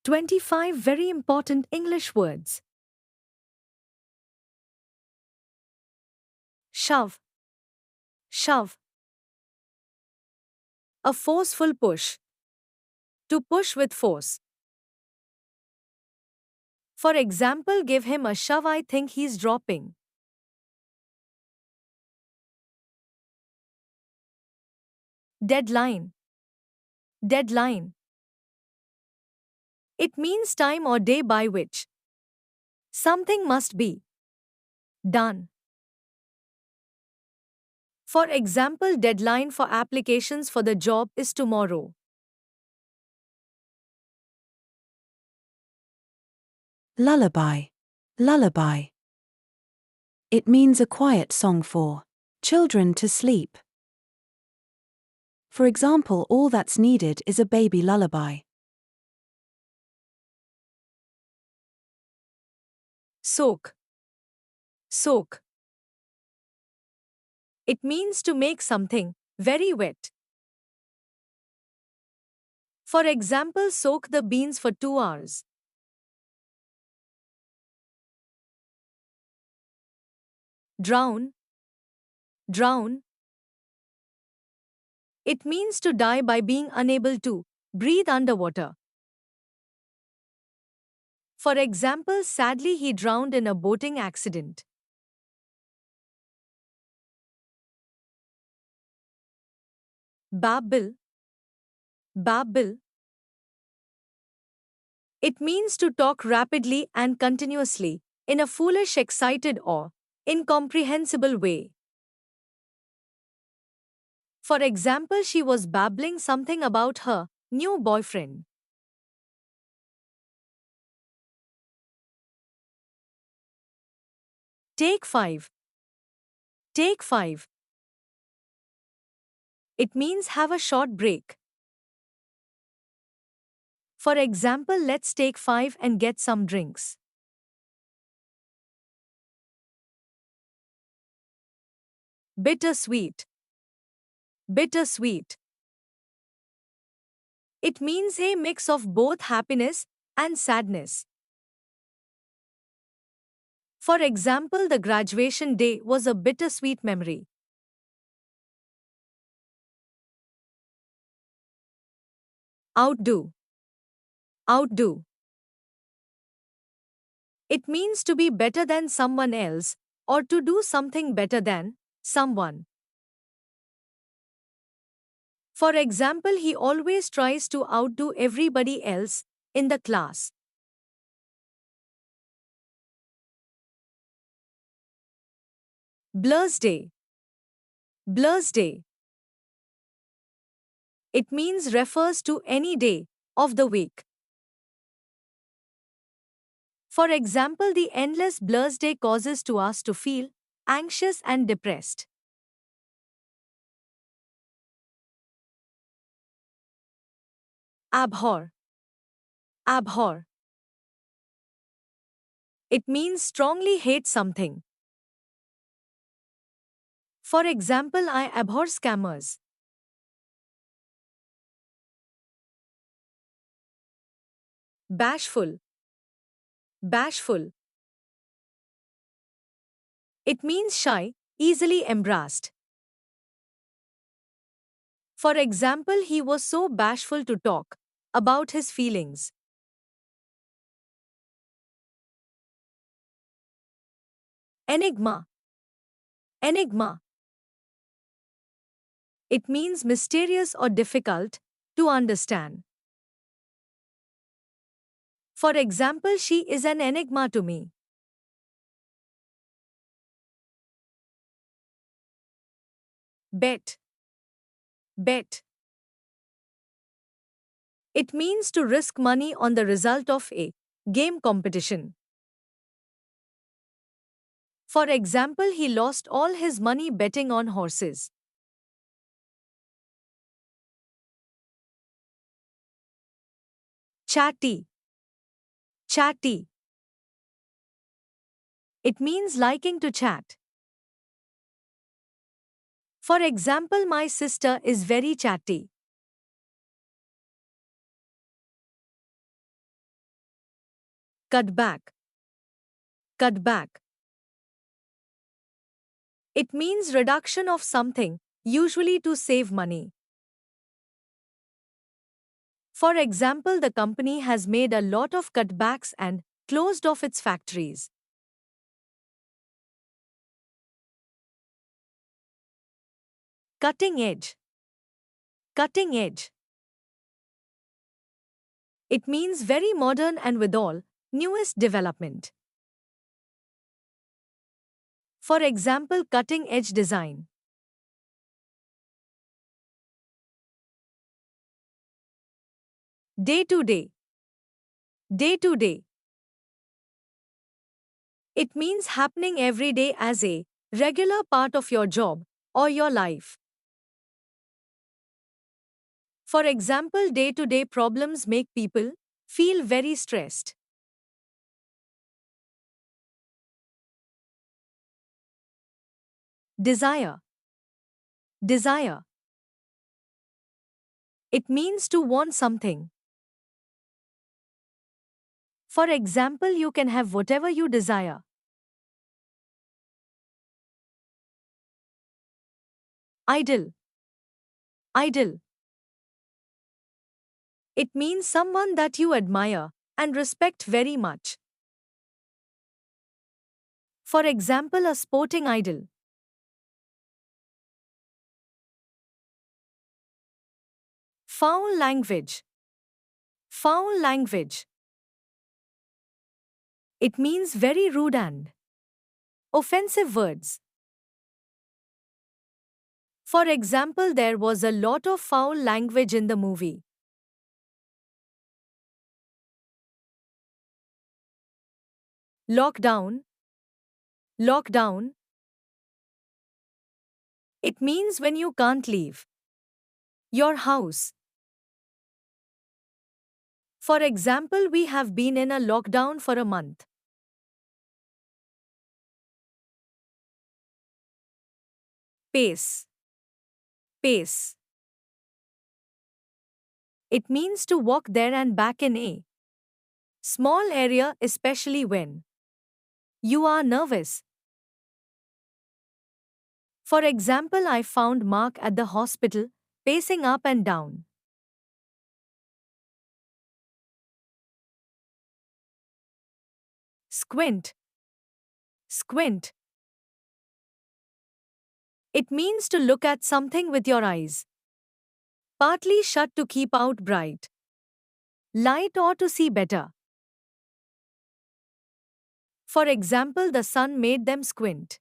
25 very important English words. Shove. Shove. A forceful push. To push with force. For example, give him a shove, I think he's dropping. Deadline. Deadline. It means time or day by which something must be done. For example, deadline for applications for the job is tomorrow. Lullaby. Lullaby. It means a quiet song for children to sleep. For example, all that's needed is a baby lullaby. Soak. Soak. It means to make something very wet. For example, soak the beans for 2 hours. Drown. Drown. It means to die by being unable to breathe underwater. For example, sadly he drowned in a boating accident. Babble. Babble. It means to talk rapidly and continuously, in a foolish, excited, or incomprehensible way. For example, she was babbling something about her new boyfriend. Take 5. Take 5. It means have a short break. For example, let's take 5 and get some drinks. Bittersweet. Bittersweet. It means a mix of both happiness and sadness. For example, the graduation day was a bittersweet memory. Outdo. Outdo. It means to be better than someone else or to do something better than someone. For example, he always tries to outdo everybody else in the class. Blur's Day. Blur's Day. It means refers to any day of the week. For example, the endless blur's day causes to us to feel anxious and depressed. Abhor. Abhor. It means strongly hate something. For example, I abhor scammers. Bashful. Bashful. It means shy, easily embarrassed. For example, he was so bashful to talk about his feelings. Enigma. Enigma. It means mysterious or difficult to understand. For example, she is an enigma to me. Bet. Bet. It means to risk money on the result of a game competition. For example, he lost all his money betting on horses. Chatty. Chatty. It means liking to chat. For example, my sister is very chatty. Cut back. Cut back. It means reduction of something, usually to save money. For example, the company has made a lot of cutbacks and closed off its factories. Cutting edge. Cutting edge. It means very modern and withal, newest development. For example, cutting edge design. Day to day. Day to day. It means happening every day as a regular part of your job or your life. For example, day to day problems make people feel very stressed. Desire. Desire. It means to want something. For example, you can have whatever you desire. Idol. Idol. It means someone that you admire and respect very much. For example, a sporting idol. Foul language. Foul language. It means very rude and offensive words. For example, there was a lot of foul language in the movie. Lockdown. Lockdown. It means when you can't leave your house. For example, we have been in a lockdown for a month. Pace. Pace. It means to walk there and back in a small area, especially when you are nervous. For example, I found Mark at the hospital, pacing up and down. Squint. Squint. It means to look at something with your eyes partly shut to keep out bright light or to see better. For example, the sun made them squint.